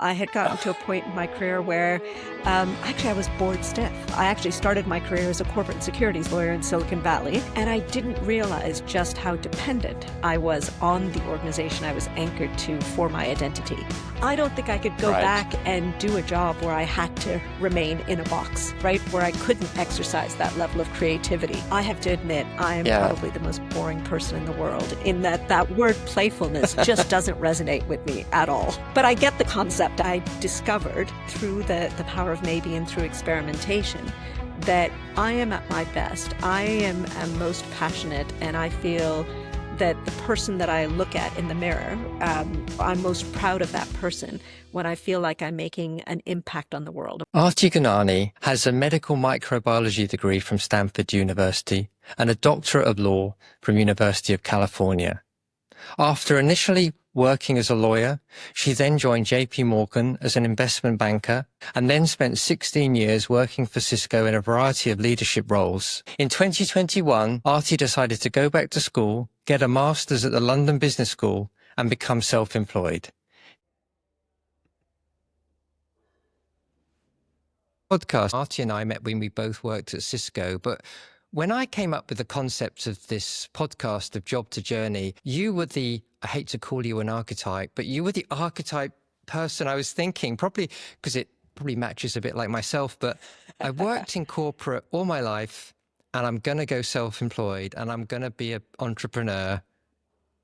I had gotten to a point in my career where actually I was bored stiff. I actually started my career as a corporate and securities lawyer in Silicon Valley, and I didn't realize just how dependent I was on the organization I was anchored to for my identity. I don't think I could go back and do a job where I had to remain in a box, right? Where I couldn't exercise that level of creativity. I have to admit, I am probably the most boring person in the world in that word playfulness just doesn't resonate with me at all. But I get the concept. I discovered through the power of maybe and through experimentation that I am at my best. I am most passionate, and I feel that the person that I look at in the mirror, I'm most proud of that person when I feel like I'm making an impact on the world. Aarti has a medical microbiology degree from Stanford University and a doctorate of law from University of California. After initially working as a lawyer, she then joined JP Morgan as an investment banker and then spent 16 years working for Cisco in a variety of leadership roles. In 2021, Aarti decided to go back to school, get a master's at the London Business School, and become self-employed. Podcast, Aarti and I met when we both worked at Cisco, but when I came up with the concept of this podcast of Job to Journey, you were I hate to call you an archetype, but you were the archetype person I was thinking, probably because it probably matches a bit like myself, but I worked in corporate all my life and I'm going to go self-employed and I'm going to be an entrepreneur.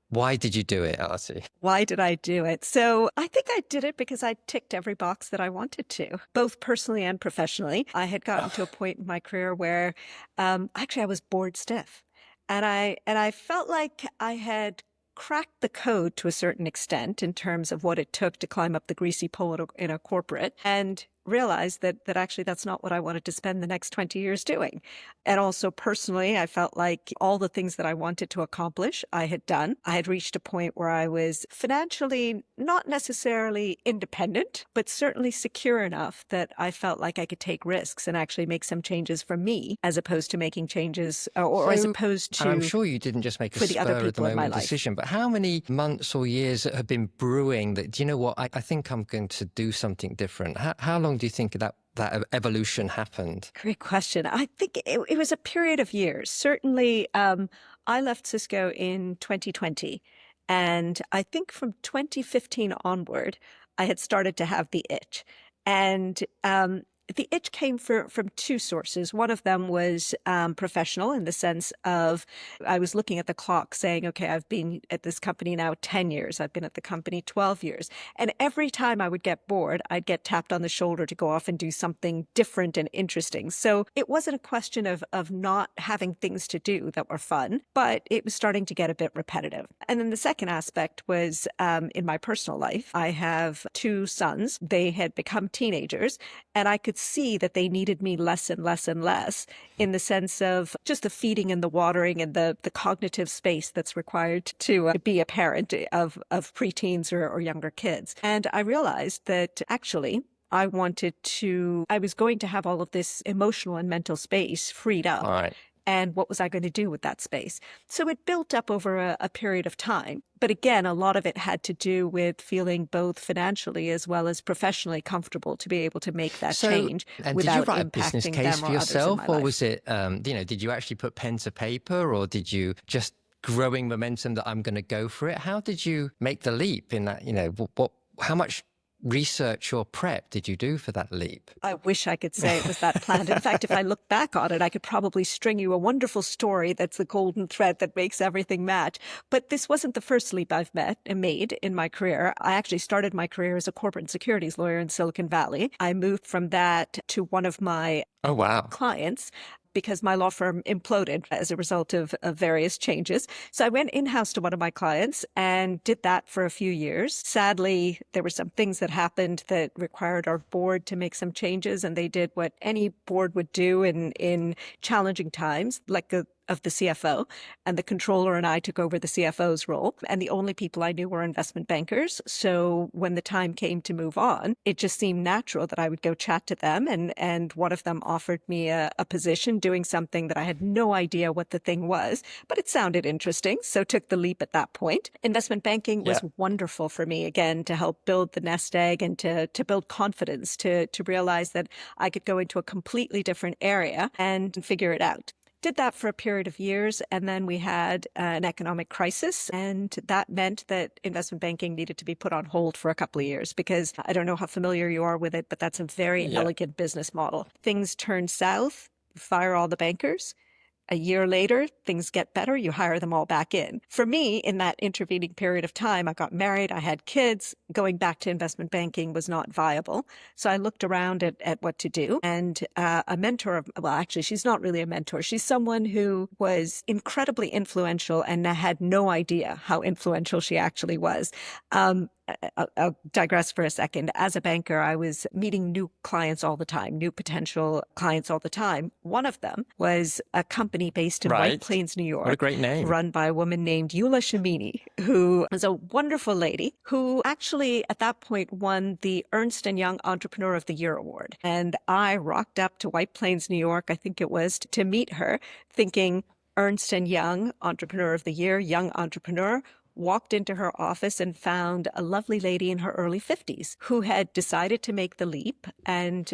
Why did you do it, Aarti? Why did I do it? So I think I did it because I ticked every box that I wanted to, both personally and professionally. I had gotten to a point in my career where actually I was bored stiff. And I felt like I had cracked the code to a certain extent in terms of what it took to climb up the greasy pole in a corporate, and realized that actually that's not what I wanted to spend the next 20 years doing. And also personally, I felt like all the things that I wanted to accomplish, I had done. I had reached a point where I was financially not necessarily independent, but certainly secure enough that I felt like I could take risks and actually make some changes for me, as opposed to making changes or as opposed to. And I'm sure you didn't just make a spur of the moment decision, but how many months or years have been brewing that, do you know what, I think I'm going to do something different? How long do you think that evolution happened? Great question. I think it was a period of years. Certainly, I left Cisco in 2020. And I think from 2015 onward, I had started to have the itch. And the itch came from two sources. One of them was professional, in the sense of I was looking at the clock saying, okay, I've been at this company now 10 years. I've been at the company 12 years. And every time I would get bored, I'd get tapped on the shoulder to go off and do something different and interesting. So it wasn't a question of not having things to do that were fun, but it was starting to get a bit repetitive. And then the second aspect was in my personal life. I have two sons. They had become teenagers, and I could see that they needed me less and less and less, in the sense of just the feeding and the watering and the cognitive space that's required to be a parent of preteens or younger kids. And I realized that actually I was going to have all of this emotional and mental space freed up. All right. And what was I going to do with that space? So it built up over a period of time. But again, a lot of it had to do with feeling both financially as well as professionally comfortable to be able to make that change and without did you write a impacting business them case or for others in yourself, my or life. was it, did you actually put pen to paper, or did you just growing momentum that I'm going to go for it? How did you make the leap in that, how much research or prep did you do for that leap? I wish I could say it was that planned. In fact, if I look back on it, I could probably string you a wonderful story that's the golden thread that makes everything match. But this wasn't the first leap I've made in my career. I actually started my career as a corporate and securities lawyer in Silicon Valley. I moved from that to one of my clients, because my law firm imploded as a result of various changes. So I went in-house to one of my clients and did that for a few years. Sadly, there were some things that happened that required our board to make some changes, and they did what any board would do in challenging times, let of the CFO, and the controller and I took over the CFO's role. And the only people I knew were investment bankers. So when the time came to move on, it just seemed natural that I would go chat to them. And one of them offered me a position doing something that I had no idea what the thing was, but it sounded interesting. So took the leap at that point. Investment banking was wonderful for me, again, to help build the nest egg and to build confidence, to realize that I could go into a completely different area and figure it out. Did that for a period of years, and then we had an economic crisis, and that meant that investment banking needed to be put on hold for a couple of years, because I don't know how familiar you are with it, but that's a very elegant business model. Things turn south, fire all the bankers. A year later, things get better, you hire them all back in. For me, in that intervening period of time, I got married, I had kids. Going back to investment banking was not viable. So I looked around at what to do. And a mentor, well, actually, she's not really a mentor. She's someone who was incredibly influential and had no idea how influential she actually was. I'll digress for a second. As a banker, I was meeting new clients all the time, new potential clients all the time. One of them was a company based in White Plains, New York. What a great name. Run by a woman named Eula Shamini, who was a wonderful lady who actually at that point won the Ernst & Young Entrepreneur of the Year award. And I rocked up to White Plains, New York, I think it was, to meet her, thinking Ernst & Young Entrepreneur of the Year, young entrepreneur. Walked into her office and found a lovely lady in her early 50s who had decided to make the leap and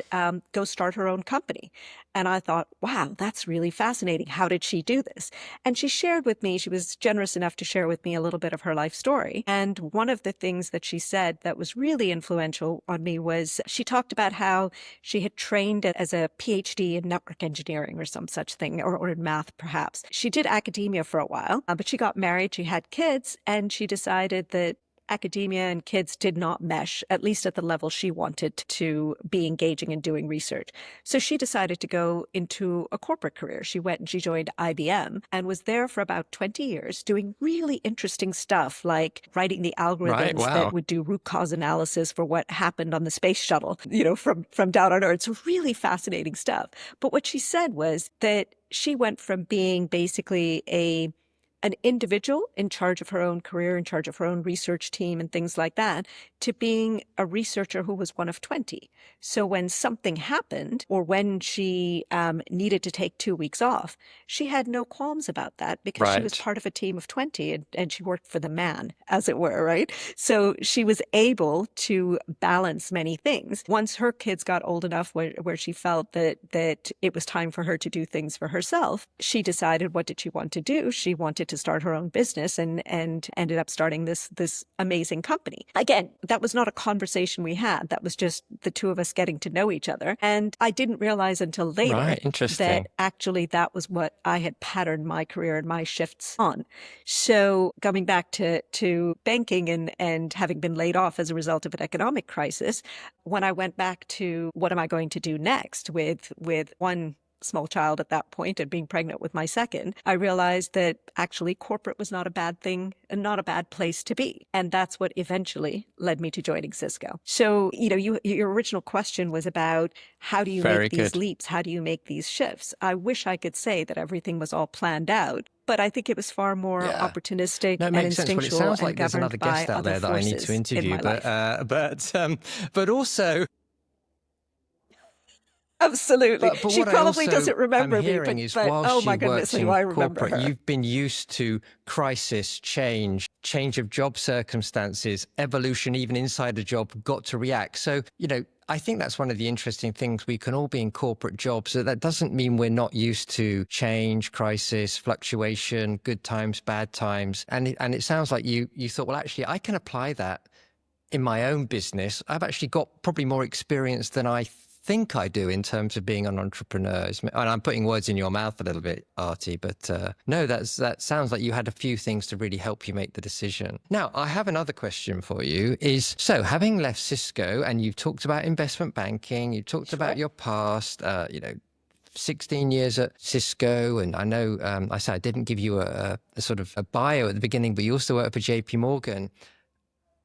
go start her own company. And I thought, wow, that's really fascinating. How did she do this? And she shared with me, she was generous enough to share with me a little bit of her life story. And one of the things that she said that was really influential on me was she talked about how she had trained as a PhD in network engineering or some such thing, or in math, perhaps. She did academia for a while, but she got married, she had kids, and she decided that academia and kids did not mesh, at least at the level she wanted to be engaging and doing research. So she decided to go into a corporate career. She went and she joined IBM and was there for about 20 years doing really interesting stuff like writing the algorithms that would do root cause analysis for what happened on the space shuttle, from down on Earth. So really fascinating stuff. But what she said was that she went from being basically an individual in charge of her own career, in charge of her own research team and things like that, to being a researcher who was one of 20. So when something happened, or when she needed to take 2 weeks off, she had no qualms about that, because she was part of a team of 20 and she worked for the man, as it were, right? So she was able to balance many things. Once her kids got old enough where she felt that it was time for her to do things for herself, she decided, what did she want to do? She wanted to start her own business and ended up starting this amazing company. Again, that was not a conversation we had. That was just the two of us getting to know each other. And I didn't realize until later that actually that was what I had patterned my career and my shifts on. So coming back to banking and having been laid off as a result of an economic crisis, when I went back to what am I going to do next with one small child at that point and being pregnant with my second, I realized that actually corporate was not a bad thing and not a bad place to be. And that's what eventually led me to joining Cisco. So, your original question was about how do you make these leaps? How do you make these shifts? I wish I could say that everything was all planned out, but I think it was far more opportunistic and instinctual. Well, it sounds like and there's another guest out there that I need to interview, but also. Absolutely. But she probably doesn't remember me, but whilst oh my goodness, do I remember her. You've been used to crisis, change of job circumstances, evolution, even inside a job, got to react. So, I think that's one of the interesting things. We can all be in corporate jobs. So that doesn't mean we're not used to change, crisis, fluctuation, good times, bad times. And it sounds like you thought, well, actually, I can apply that in my own business. I've actually got probably more experience than I think I do in terms of being an entrepreneur. And I'm putting words in your mouth a little bit, Aarti, but no, that sounds like you had a few things to really help you make the decision. Now, I have another question for you so having left Cisco, and you've talked about investment banking, you talked about your past, 16 years at Cisco, and I know I said I didn't give you a sort of a bio at the beginning, but you also worked for JP Morgan.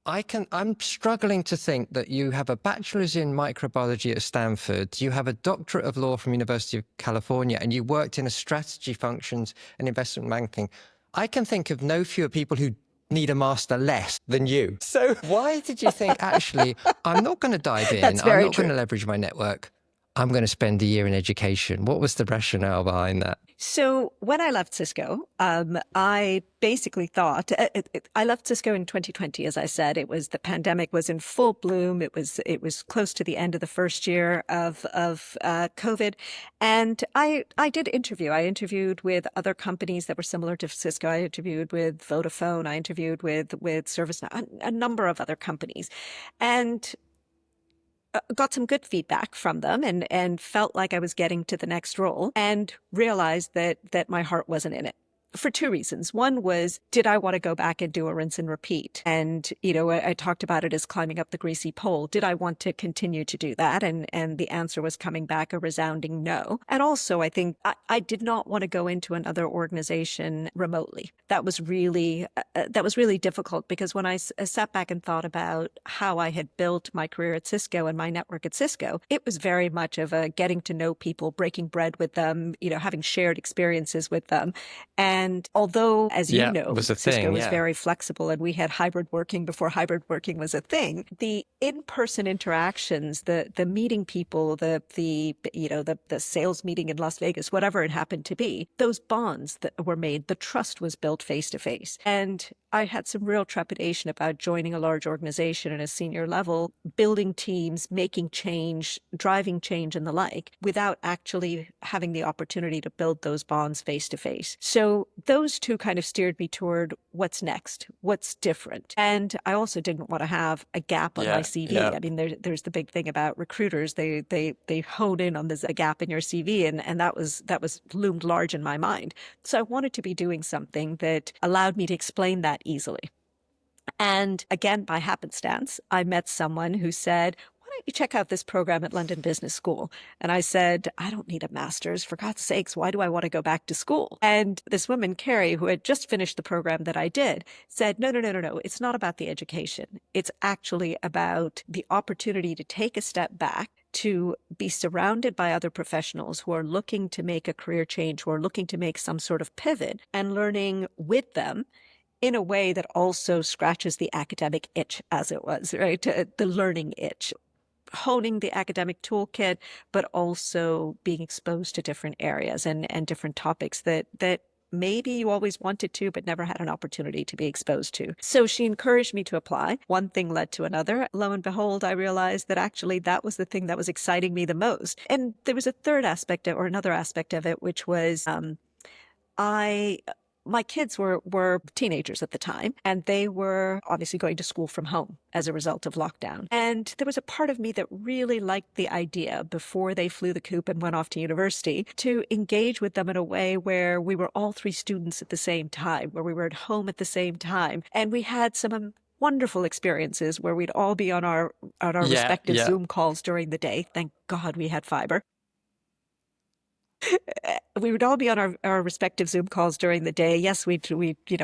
I'm struggling to think that you have a bachelor's in microbiology at Stanford, you have a doctorate of law from University of California, and you worked in a strategy functions and investment banking. I can think of no fewer people who need a master less than you. So why did you think, actually, I'm not going to dive in, That's I'm very not going true. to leverage my network, I'm going to spend a year in education? What was the rationale behind that? So when I left Cisco, I basically thought I left Cisco in 2020. As I said, it was the pandemic was in full bloom. It was close to the end of the first year of COVID, and I did interview. I interviewed with other companies that were similar to Cisco. I interviewed with Vodafone. I interviewed with ServiceNow, a number of other companies, and got some good feedback from them and felt like I was getting to the next role and realized that my heart wasn't in it for two reasons. One was, did I want to go back and do a rinse and repeat? And, I talked about it as climbing up the greasy pole. Did I want to continue to do that? And the answer was coming back a resounding no. And also, I think I did not want to go into another organization remotely. That was really difficult because when I sat back and thought about how I had built my career at Cisco and my network at Cisco, it was very much of a getting to know people, breaking bread with them, having shared experiences with them. And although, as you Yeah, know, was a Cisco thing. was Yeah. very flexible and we had hybrid working before hybrid working was a thing, the in-person interactions, the meeting people, the sales meeting in Las Vegas, whatever it happened to be, those bonds that were made, the trust was built face to face. And I had some real trepidation about joining a large organization at a senior level, building teams, making change, driving change, and the like, without actually having the opportunity to build those bonds face to face. So those two kind of steered me toward what's next, what's different. And I also didn't want to have a gap on my Yeah. CV. Yeah. I mean, there's the big thing about recruiters. They hone in on this a gap in your CV, and that was loomed large in my mind. So I wanted to be doing something that allowed me to explain that easily. And again, by happenstance, I met someone who said, "Why don't you check out this program at London Business School?" And I said, "I don't need a master's. For God's sakes, why do I want to go back to school?" And this woman, Carrie, who had just finished the program that I did, said, "No, no, no, no, no. It's not about the education. It's actually about the opportunity to take a step back, to be surrounded by other professionals who are looking to make a career change, who are looking to make some sort of pivot, and learning with them in a way that also scratches the academic itch, as it was, right? The learning itch, honing the academic toolkit, but also being exposed to different areas and different topics that maybe you always wanted to, but never had an opportunity to be exposed to." So she encouraged me to apply. One thing led to another. Lo and behold, I realized that actually that was the thing that was exciting me the most. And there was a third aspect or another aspect of it, which was I my kids were teenagers at the time, and they were obviously going to school from home as a result of lockdown. And there was a part of me that really liked the idea before they flew the coop and went off to university to engage with them in a way where we were all three students at the same time, where we were at home at the same time, and we had some wonderful experiences where we'd all be on our Yeah. respective Yeah. Zoom calls during the day. Thank God we had fiber. We would all be on our respective Zoom calls during the day. Yes, we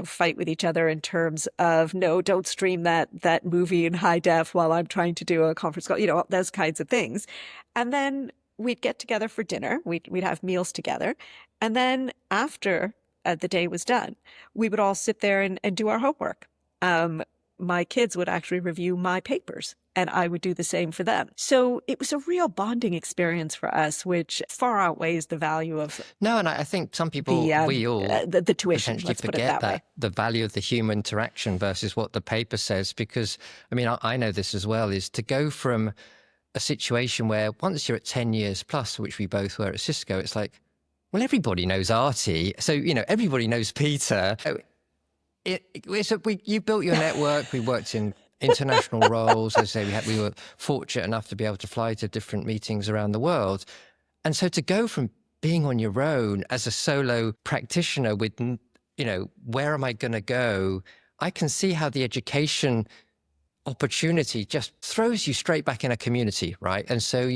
fight with each other in terms of, no, don't stream that movie in high def while I'm trying to do a conference call, those kinds of things. And then we'd get together for dinner. We'd have meals together. And then after the day was done, we would all sit there and do our homework. My kids would actually review my papers, and I would do the same for them. So it was a real bonding experience for us, which far outweighs the value of No, and I think some people, the we all the tuition. potentially Let's put it forget that way. that the value of the human interaction versus what the paper says. Because, I mean, I know this as well, is to go from a situation where once you're at 10 years plus, which we both were at Cisco, it's like, well, everybody knows Aarti. So, everybody knows Peter. You built your network. We worked in international roles. As I say, we were fortunate enough to be able to fly to different meetings around the world. And so to go from being on your own as a solo practitioner with, where am I going to go? I can see how the education opportunity just throws you straight back in a community, right? And so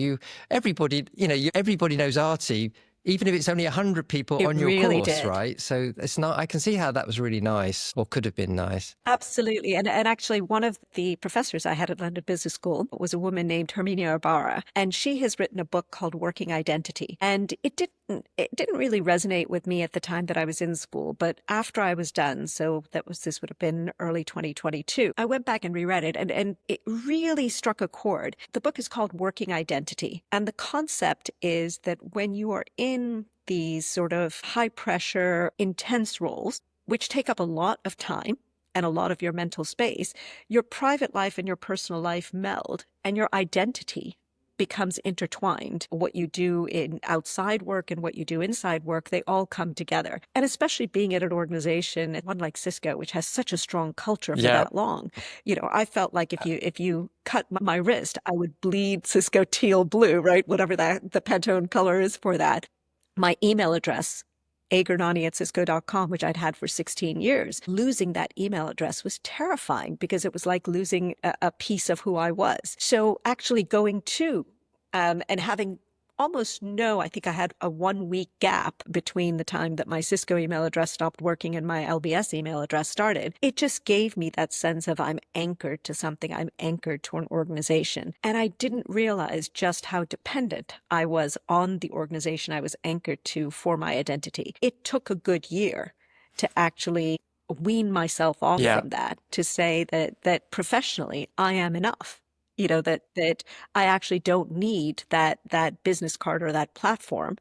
everybody knows Aarti, even if it's only 100 people It on your really course, did. right? So it's not, I can see how that was really nice, or could have been nice. Absolutely. And actually, one of the professors I had at London Business School was a woman named Herminia Ibarra, and she has written a book called Working Identity. And it didn't really resonate with me at the time that I was in school, but after I was done, so this would have been early 2022, I went back and reread it, and it really struck a chord. The book is called Working Identity, and the concept is that when you are in these sort of high pressure, intense roles, which take up a lot of time and a lot of your mental space, your private life and your personal life meld, and your identity becomes intertwined. What you do in outside work and what you do inside work, they all come together. And especially being at an organization, one like Cisco, which has such a strong culture for Yeah. that long, I felt like if you cut my wrist, I would bleed Cisco teal blue, right? Whatever the Pantone color is for that. My email address, agernani@cisco.com, which I'd had for 16 years. Losing that email address was terrifying because it was like losing a piece of who I was. So actually going to and having I think I had a 1 week gap between the time that my Cisco email address stopped working and my LBS email address started. It just gave me that sense of I'm anchored to something. I'm anchored to an organization. And I didn't realize just how dependent I was on the organization I was anchored to for my identity. It took a good year to actually wean myself off Yeah. from that, to say that professionally I am enough. That I actually don't need that business card or that platform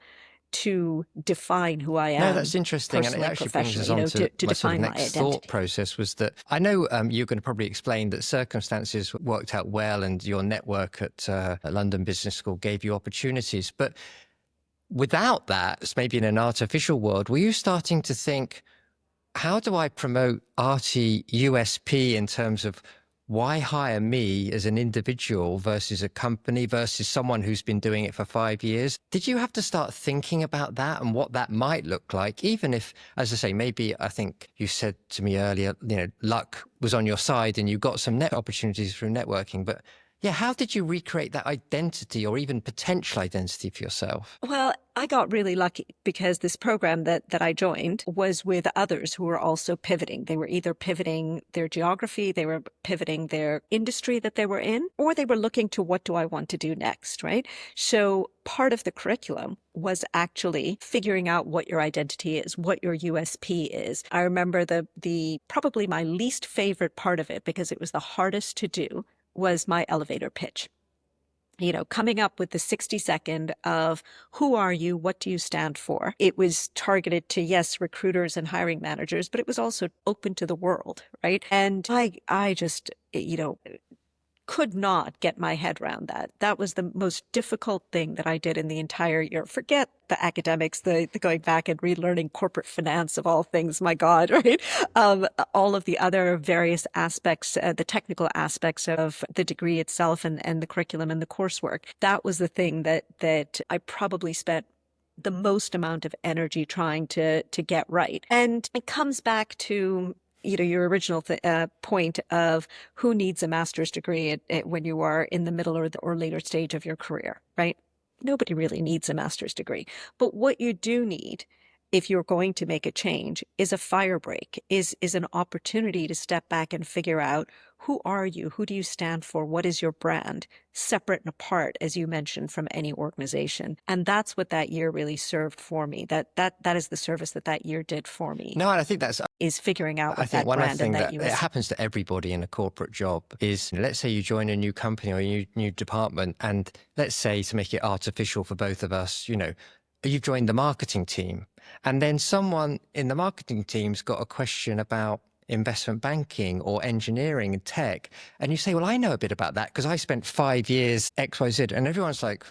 to define who I No, am that's interesting. And it personally and actually brings us professionally, on to to my sort of define my next thought identity. process was that I know you're going to probably explain that circumstances worked out well and your network at London Business School gave you opportunities. But without that, maybe in an artificial world, were you starting to think, how do I promote Aarti USP in terms of why hire me as an individual versus a company versus someone who's been doing it for 5 years? Did you have to start thinking about that and what that might look like? Even if, as I say, maybe I think you said to me earlier, luck was on your side and you got some net opportunities through networking. But yeah, how did you recreate that identity or even potential identity for yourself? Well, I got really lucky because this program that I joined was with others who were also pivoting. They were either pivoting their geography, they were pivoting their industry that they were in, or they were looking to what do I want to do next, right? So part of the curriculum was actually figuring out what your identity is, what your USP is. I remember the probably my least favorite part of it, because it was the hardest to do, was my elevator pitch. Coming up with the 60-second of who are you? What do you stand for? It was targeted to, yes, recruiters and hiring managers, but it was also open to the world, right? And I just, could not get my head around that. That was the most difficult thing that I did in the entire year. Forget the academics, the going back and relearning corporate finance of all things, my God, right? All of the other various aspects, the technical aspects of the degree itself and the curriculum and the coursework. That was the thing that I probably spent the most amount of energy trying to get right. And it comes back to your original point of who needs a master's degree when you are in the middle or later stage of your career, right? Nobody really needs a master's degree. But what you do need, if you're going to make a change, is a fire break, is an opportunity to step back and figure out, who are you? Who do you stand for? What is your brand? Separate and apart, as you mentioned, from any organization. And that's what that year really served for me. That is the service that year did for me. No, and I think that's Is figuring out I what think that one other brand thing and that that it US. happens to everybody in a corporate job is, let's say you join a new company or a new department, and let's say, to make it artificial for both of us, you've joined the marketing team, and then someone in the marketing team's got a question about investment banking or engineering and tech, and you say, well, I know a bit about that because I spent 5 years XYZ, and everyone's like,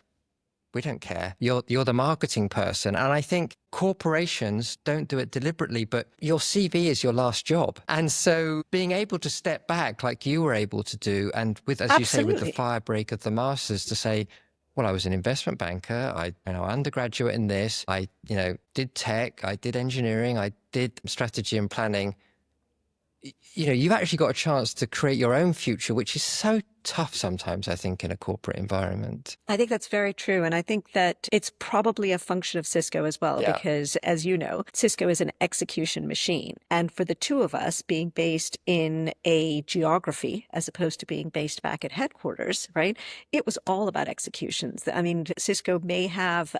we don't care. You're the marketing person. And I think corporations don't do it deliberately, but your CV is your last job. And so being able to step back like you were able to do, and with, as you say, with the Absolutely. fire break of the masters, to say, well, I was an investment banker. I, undergraduate in this. I, did tech. I did engineering. I did strategy and planning. you've actually got a chance to create your own future, which is so tough sometimes, I think, in a corporate environment. I think that's very true. And I think that it's probably a function of Cisco as well, Yeah. because as you know, Cisco is an execution machine. And for the two of us being based in a geography as opposed to being based back at headquarters, right? It was all about executions. I mean, Cisco may have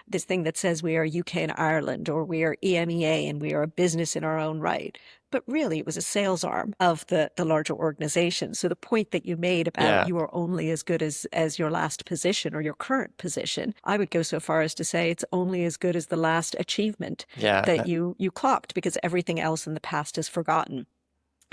this thing that says we are UK and Ireland, or we are EMEA and we are a business in our own right. But really, it was a sales arm of the larger organization. So the point that you made about Yeah. you are only as good as your last position or your current position, I would go so far as to say it's only as good as the last achievement Yeah. that you clocked, because everything else in the past is forgotten.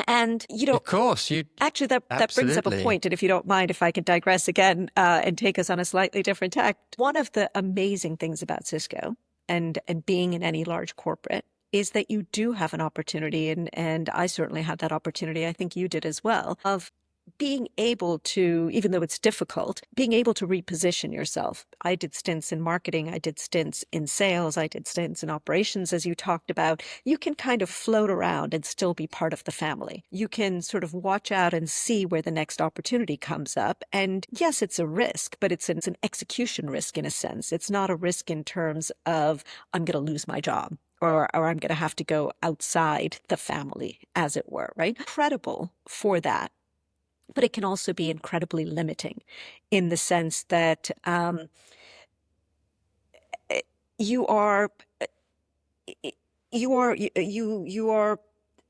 And Of course, you actually that brings up a absolutely. point. And if you don't mind, if I could digress again and take us on a slightly different tack, one of the amazing things about Cisco and being in any large corporate is that you do have an opportunity, and I certainly had that opportunity, I think you did as well, of being able to, even though it's difficult, being able to reposition yourself. I did stints in marketing, I did stints in sales, I did stints in operations, as you talked about. You can kind of float around and still be part of the family. You can sort of watch out and see where the next opportunity comes up. And yes, it's a risk, but it's an execution risk in a sense. It's not a risk in terms of I'm going to lose my job, or I'm going to have to go outside the family, as it were, right? Incredible for that. But it can also be incredibly limiting in the sense that you are you are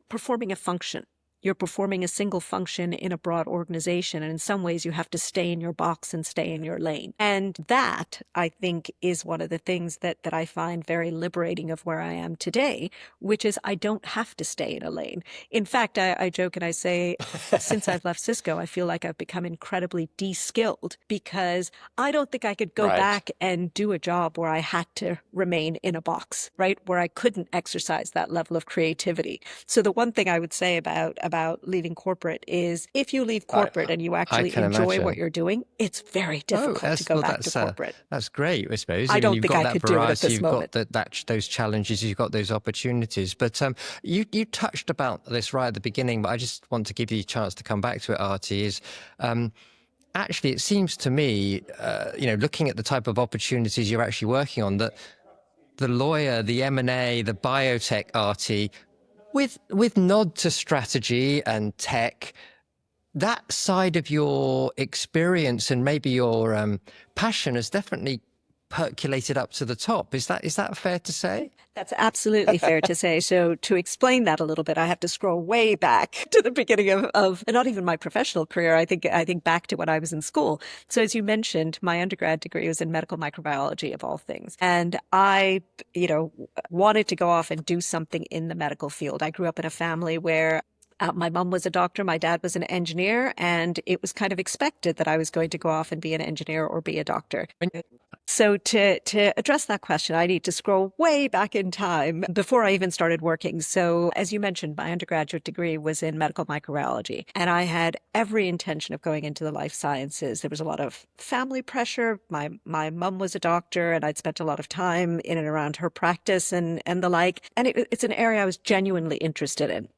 performing a function. You're performing a single function in a broad organization. And in some ways, you have to stay in your box and stay in your lane. And that, I think, is one of the things that I find very liberating of where I am today, which is I don't have to stay in a lane. In fact, I joke and I say, since I've left Cisco, I feel like I've become incredibly de-skilled, because I don't think I could go Right. back and do a job where I had to remain in a box, right? Where I couldn't exercise that level of creativity. So the one thing I would say about leaving corporate is if you leave I corporate and you I actually can enjoy what imagine. you're doing, it's very Oh, difficult to go back to corporate. that's great, I suppose. I I mean, don't you've think got I that could do it at variety, this you've got moment. those challenges, you've got those opportunities. But you touched about this right at the beginning, but I just want to give you a chance to come back to it, Artie. Is actually, it seems to me, looking at the type of opportunities you're actually working on, that the lawyer, the M&A, the biotech, Artie, with nod to strategy and tech, that side of your experience and maybe your passion has definitely percolated up to the top. Is that fair to say? That's absolutely fair to say. So to explain that a little bit, I have to scroll way back to the beginning of not even my professional career. I think back to when I was in school. So as you mentioned, my undergrad degree was in medical microbiology of all things. And I, wanted to go off and do something in the medical field. I grew up in a family where my mom was a doctor, my dad was an engineer, and it was kind of expected that I was going to go off and be an engineer or be a doctor. So to address that question, I need to scroll way back in time before I even started working. So as you mentioned, my undergraduate degree was in medical microbiology, and I had every intention of going into the life sciences. There was a lot of family pressure. My mom was a doctor, and I'd spent a lot of time in and around her practice and the like. And it's an area I was genuinely interested in.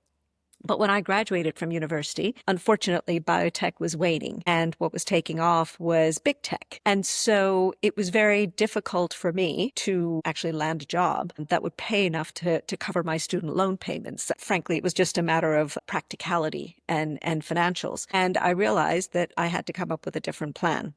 But when I graduated from university, unfortunately, biotech was waning, and what was taking off was big tech. And so it was very difficult for me to actually land a job that would pay enough to cover my student loan payments. Frankly, it was just a matter of practicality and financials. And I realized that I had to come up with a different plan.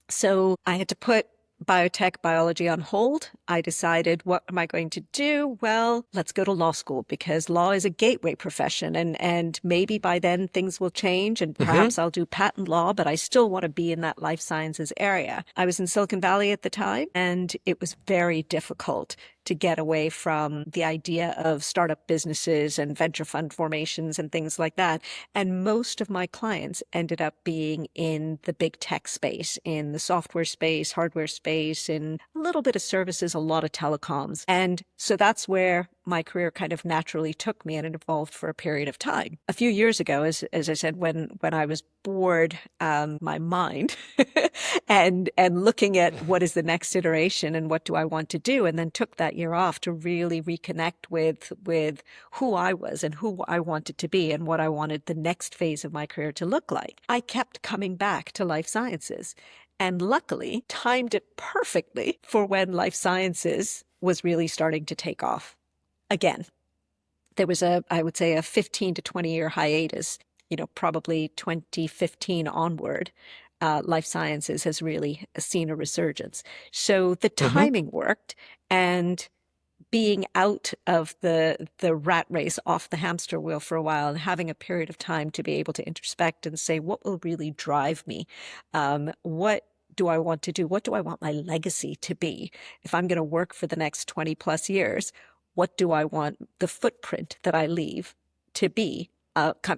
So I had to put biotech biology on hold. I decided, what am I going to do? Well, let's go to law school, because law is a gateway profession, and maybe by then things will change and perhaps I'll do patent law, but I still want to be in that life sciences area. I was in Silicon Valley at the time, and it was very difficult to get away from the idea of startup businesses and venture fund formations and things like that. And most of my clients ended up being in the big tech space, in the software space, hardware space, in a little bit of services, a lot of telecoms. And so that's where my career kind of naturally took me, and it evolved for a period of time. A few years ago, as I said, when I was bored, my mind, and looking at what is the next iteration and what do I want to do, and then took that year off to really reconnect with who I was and who I wanted to be and what I wanted the next phase of my career to look like. I kept coming back to life sciences, and luckily timed it perfectly for when life sciences was really starting to take off again. There was I would say, a 15 to 20-year hiatus, probably 2015 onward. Life sciences has really seen a resurgence. So the Mm-hmm. timing worked, and being out of the rat race, off the hamster wheel for a while, and having a period of time to be able to introspect and say, what will really drive me? What do I want to do? What do I want my legacy to be? If I'm going to work for the next 20 plus years, what do I want the footprint that I leave to be,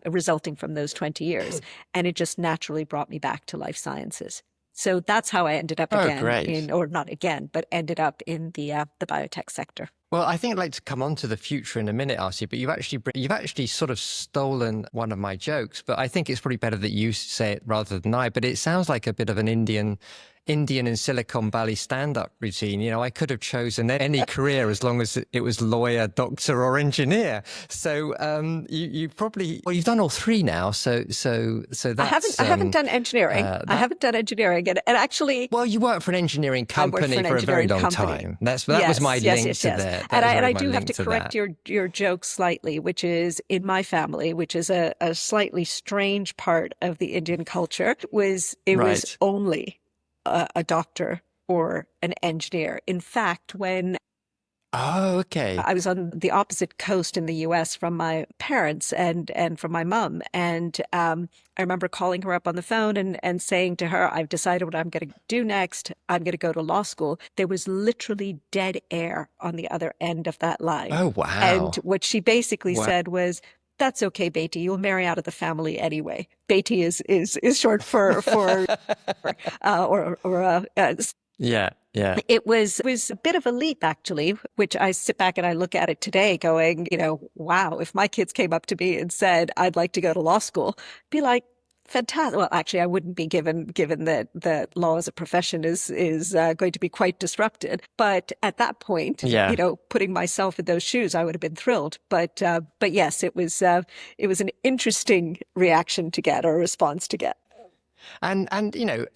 resulting from those 20 years? And it just naturally brought me back to life sciences. So that's how I ended up Oh, again great. or not again, but ended up in the biotech sector. Well, I think I'd like to come on to the future in a minute, Aarti, but you've actually sort of stolen one of my jokes, but I think it's probably better that you say it rather than I. But it sounds like a bit of an Indian in Silicon Valley stand-up routine. I could have chosen any career as long as it was lawyer, doctor, or engineer. So you probably you've done all three now. So that's I haven't done engineering. I haven't done engineering, and actually, well, you worked for an engineering company for a very long time. That was my link to there. And I do have to correct your joke slightly, which is, in my family, which is a slightly strange part of the Indian culture, was only a doctor or an engineer. In fact, when Oh, okay. I was on the opposite coast in the US from my parents and from my mom. And I remember calling her up on the phone and saying to her, I've decided what I'm going to do next. I'm going to go to law school. There was literally dead air on the other end of that line. Oh, wow. And what she basically said was, that's okay, Beti. You'll marry out of the family anyway. Beti is short for yeah. It was a bit of a leap, actually, which I sit back and I look at it today going, wow, if my kids came up to me and said, I'd like to go to law school, I'd be like, fantastic. Well, actually, I wouldn't be given that law as a profession is going to be quite disrupted. But at that point, putting myself in those shoes, I would have been thrilled. But yes, it was an interesting reaction to get, or response to get. And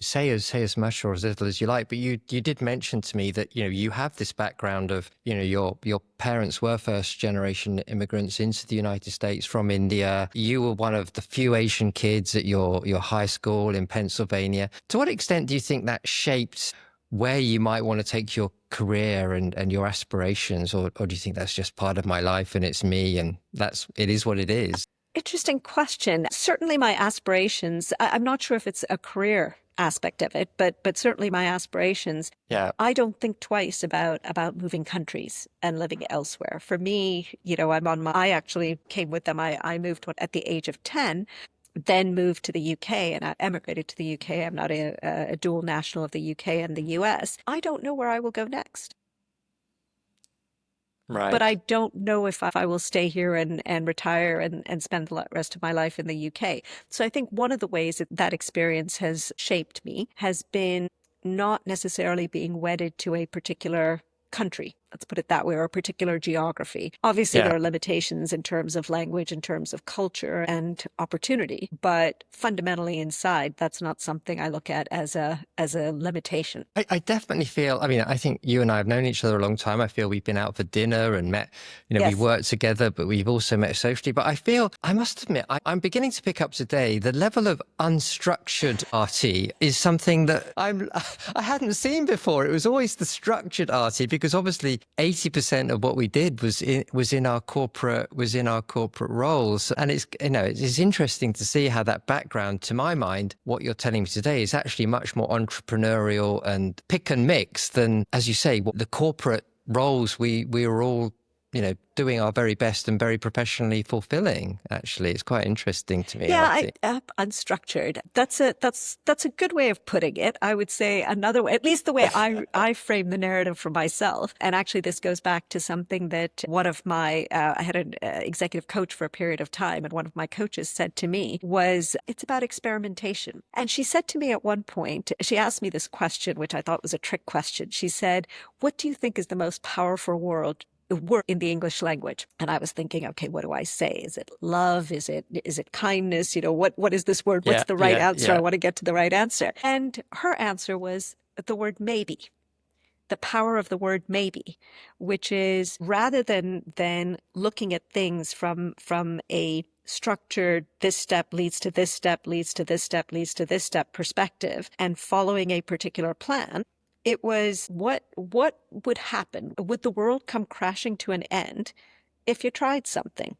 say as much or as little as you like, but you did mention to me that you have this background of your parents were first generation immigrants into the United States from India. You were one of the few Asian kids at your high school in Pennsylvania. To what extent do you think that shaped where you might want to take your career and your aspirations, or do you think that's just part of my life and it's me and it is what it is? Interesting question. Certainly my aspirations, I'm not sure if it's a career aspect of it, but certainly my aspirations. Yeah. I don't think twice about moving countries and living elsewhere. For me, I actually came with them. I moved at the age of 10, then moved to the UK, and I emigrated to the UK. I'm not a dual national of the UK and the US. I don't know where I will go next. Right. But I don't know if I will stay here and retire and spend the rest of my life in the UK. So I think one of the ways that experience has shaped me has been not necessarily being wedded to a particular country, let's put it that way, or a particular geography. Obviously, there are limitations in terms of language, in terms of culture and opportunity, but fundamentally inside, that's not something I look at as a limitation. I definitely feel, I think you and I have known each other a long time. I feel we've been out for dinner and met, Yes. we worked together, but we've also met socially. But I must admit, I'm beginning to pick up today, the level of unstructured Aarti is something that I hadn't seen before. It was always the structured Aarti, because obviously 80% of what we did was in our corporate roles. And it's interesting to see how that background, to my mind, what you're telling me today is actually much more entrepreneurial and pick and mix than, as you say, what the corporate roles we were all doing our very best and very professionally fulfilling. Actually, it's quite interesting to me, Yeah, Aarti. unstructured. That's a good way of putting it. I would say another way, at least the way I frame the narrative for myself. And actually, this goes back to something that one of my I had an executive coach for a period of time, and one of my coaches said to me was, "It's about experimentation." And she said to me at one point, she asked me this question, which I thought was a trick question. She said, "What do you think is the most powerful word in the English language?" And I was thinking, okay, what do I say? Is it love? Is it kindness? What is this word? What's Yeah, the right yeah, answer? I yeah, want to get to the right answer. And her answer was the word maybe. The power of the word maybe, which is rather than looking at things from a structured this step leads to this step leads to this step leads to this step perspective and following a particular plan. It was what would happen? Would the world come crashing to an end if you tried something?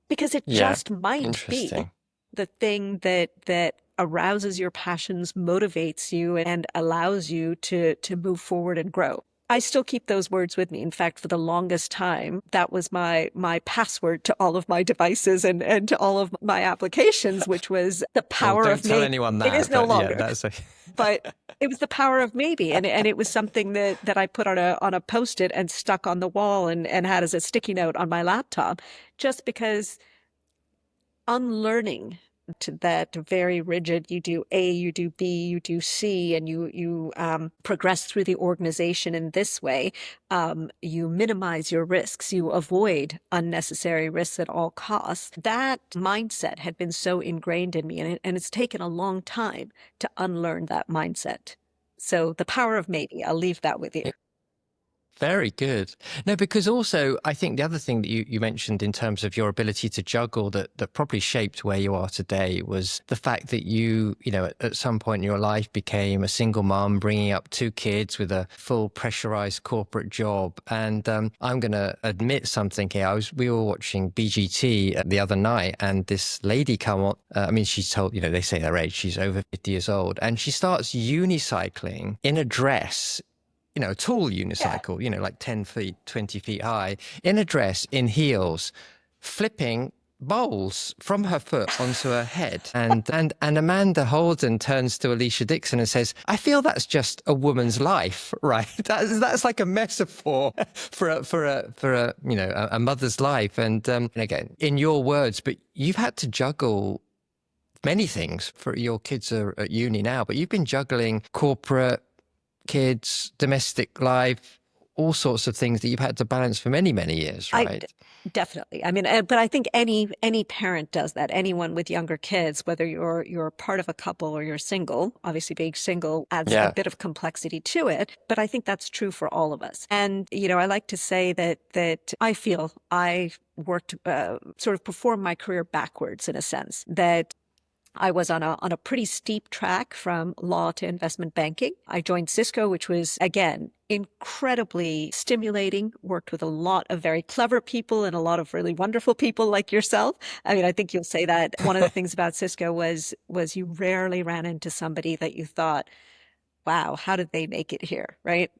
Because it yeah. just might be Interesting. the thing that arouses your passions, motivates you, and allows you to move forward and grow. I still keep those words with me. In fact, for the longest time, that was my password to all of my devices and to all of my applications, which was the Well, power don't of tell maybe. anyone It is that, no but yeah, longer, that's a but it was the power of maybe. And it was something that I put on a post-it and stuck on the wall and had as a sticky note on my laptop, just because unlearning to that very rigid, you do A, you do B, you do C, and you progress through the organization in this way. You minimize your risks, you avoid unnecessary risks at all costs. That mindset had been so ingrained in me, and it's taken a long time to unlearn that mindset. So the power of maybe, I'll leave that with you. Very good. No, because also I think the other thing that you mentioned in terms of your ability to juggle that probably shaped where you are today was the fact that at some point in your life became a single mom, bringing up two kids with a full pressurized corporate job. And I'm going to admit something here. We were watching BGT the other night, and this lady come on. I mean, she's told, they say her age. She's over 50 years old, and she starts unicycling in a dress, a tall Yeah. unicycle, like 10 feet, 20 feet high, in a dress, in heels, flipping bowls from her foot onto her head. And Amanda Holden turns to Alicia Dixon and says, "I feel that's just a woman's life, right? That's like a metaphor for a mother's life." And again, in your words, but you've had to juggle many things. For your kids are at uni now, but you've been juggling corporate, kids, domestic life, all sorts of things that you've had to balance for many, many years, I right? Definitely. I mean, but I think any parent does that. Anyone with younger kids, whether you're part of a couple or you're single, obviously being single adds a Yeah. bit of complexity to it, but I think that's true for all of us. And I like to say that I feel I worked sort of performed my career backwards in a sense that I was on a pretty steep track from law to investment banking. I joined Cisco, which was, again, incredibly stimulating, worked with a lot of very clever people and a lot of really wonderful people like yourself. I mean, I think you'll say that one of the things about Cisco was you rarely ran into somebody that you thought, wow, how did they make it here? Right?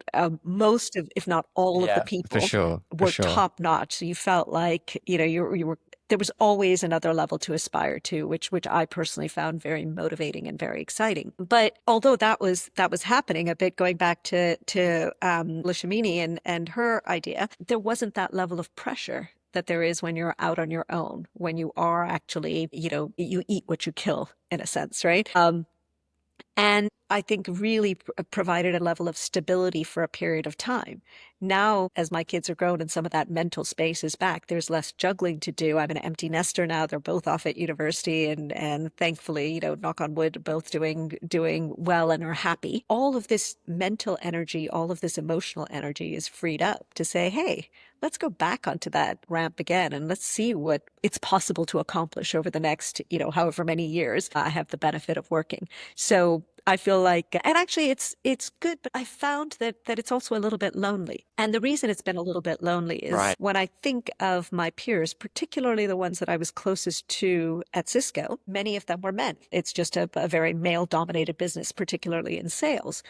Most of, if not all of the Yeah, for people sure, for were sure. top notch. So you felt like, you were, there was always another level to aspire to, which I personally found very motivating and very exciting. But although that was happening a bit, going back to Lishamini and her idea, there wasn't that level of pressure that there is when you're out on your own, when you are actually, you eat what you kill in a sense, right? And I think really provided a level of stability for a period of time. Now, as my kids are grown and some of that mental space is back, there's less juggling to do. I'm an empty nester now. They're both off at university and thankfully, knock on wood, both doing well and are happy. All of this mental energy, all of this emotional energy is freed up to say, hey, let's go back onto that ramp again and let's see what it's possible to accomplish over the next, however many years I have the benefit of working. So I feel like, and actually it's good, but I found that it's also a little bit lonely. And the reason it's been a little bit lonely is Right. when I think of my peers, particularly the ones that I was closest to at Cisco, many of them were men. It's just a very male dominated business, particularly in sales.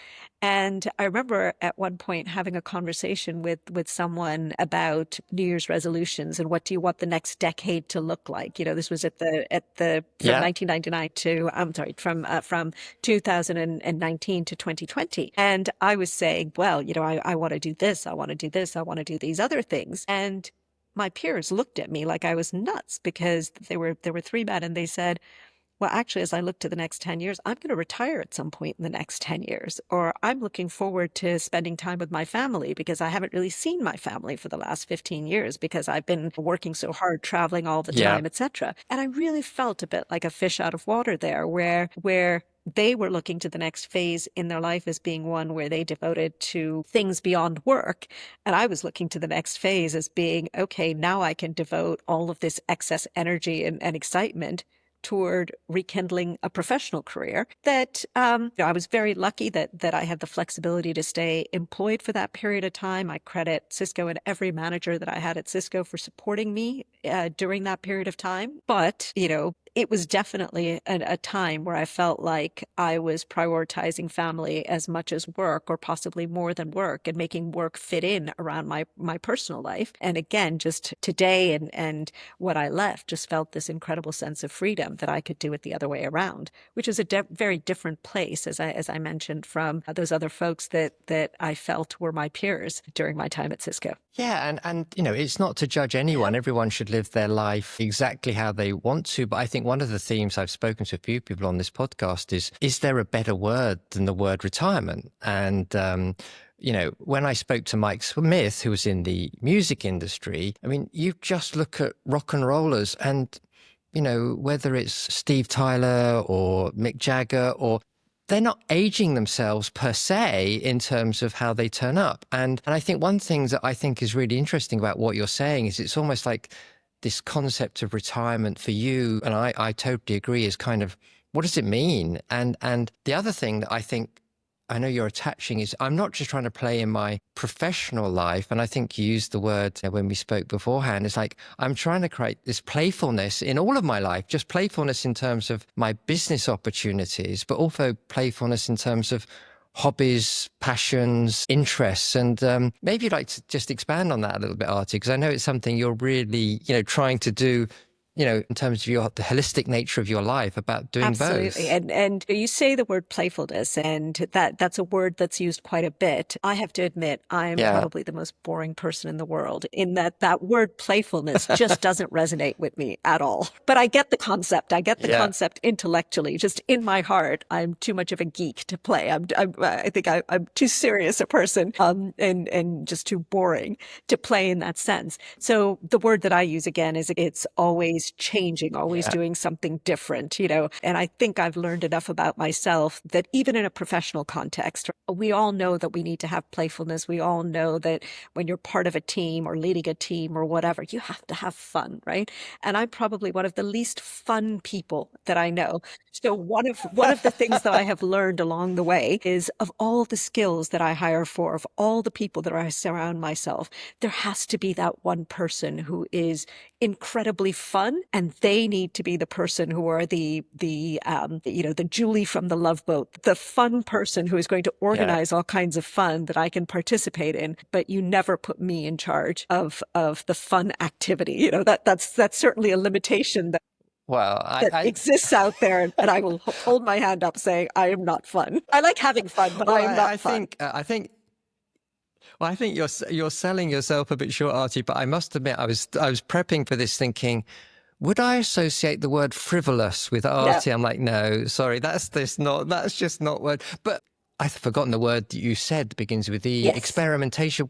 And I remember at one point having a conversation with someone about New Year's resolutions and what do you want the next decade to look like? You know, this was at the from Yeah. 1999 to I'm sorry, from 2019 to 2020. And I was saying, well, you know, I want to do this, I want to do this, I want to do these other things. And my peers looked at me like I was nuts because there were three men and they said, well, actually, as I look to the next 10 years, I'm going to retire at some point in the next 10 years, or I'm looking forward to spending time with my family because I haven't really seen my family for the last 15 years because I've been working so hard, traveling all the Yeah. time, etc. And I really felt a bit like a fish out of water there, where they were looking to the next phase in their life as being one where they devoted to things beyond work. And I was looking to the next phase as being, okay, now I can devote all of this excess energy and excitement toward rekindling a professional career that I was very lucky that I had the flexibility to stay employed for that period of time. I credit Cisco and every manager that I had at Cisco for supporting me during that period of time. But, you know, it was definitely a time where I felt like I was prioritizing family as much as work, or possibly more than work, and making work fit in around my personal life. And again, just today and when I left, just felt this incredible sense of freedom that I could do it the other way around, which is a very different place, as I mentioned, from those other folks that I felt were my peers during my time at Cisco. Yeah, and you know, it's not to judge anyone. Everyone should live their life exactly how they want to. But I think one of the themes I've spoken to a few people on this podcast is there a better word than the word retirement? And you know, when I spoke to Mike Smith, who was in the music industry, I mean, you just look at rock and rollers and, you know, whether it's Steve Tyler or Mick Jagger, or they're not aging themselves per se in terms of how they turn up. And I think one thing that I think is really interesting about what you're saying is it's almost like this concept of retirement for you, and I totally agree, is kind of, what does it mean? And the other thing that I think I know you're attaching is I'm not just trying to play in my professional life. And I think you used the word when we spoke beforehand. It's like I'm trying to create this playfulness in all of my life, just playfulness in terms of my business opportunities, but also playfulness in terms of hobbies, passions, interests. And maybe you'd like to just expand on that a little bit, Aarti, because I know it's something you're really, you know, trying to do, you know, in terms of the holistic nature of your life, about doing Absolutely. both. And you say the word playfulness, and that's a word that's used quite a bit. I have to admit, I'm Yeah. probably the most boring person in the world in that word playfulness just doesn't resonate with me at all. But I get the concept. I get the Yeah. concept intellectually. Just in my heart, I'm too much of a geek to play. I think I'm too serious a person, and just too boring to play in that sense. So the word that I use again is it's always changing, always Yeah. doing something different, you know. And I think I've learned enough about myself that even in a professional context, we all know that we need to have playfulness. We all know that when you're part of a team or leading a team or whatever, you have to have fun, right? And I'm probably one of the least fun people that I know. So one of the things that I have learned along the way is, of all the skills that I hire for, of all the people that I surround myself, there has to be that one person who is incredibly fun, and they need to be the person who are the you know, the Julie from the Love Boat, the fun person who is going to Yeah. organize all kinds of fun that I can participate in. But you never put me in charge of the fun activity. You know, that's certainly a limitation Well, that exists out there, and I will hold my hand up saying I am not fun. I like having fun, but I am not fun. I think you're selling yourself a bit short, Aarti. But I must admit, I was prepping for this, thinking, would I associate the word frivolous with Yeah. Aarti? I'm like, no, sorry, that's just not word. But I've forgotten the word that you said that begins with E. Yes. Experimentation.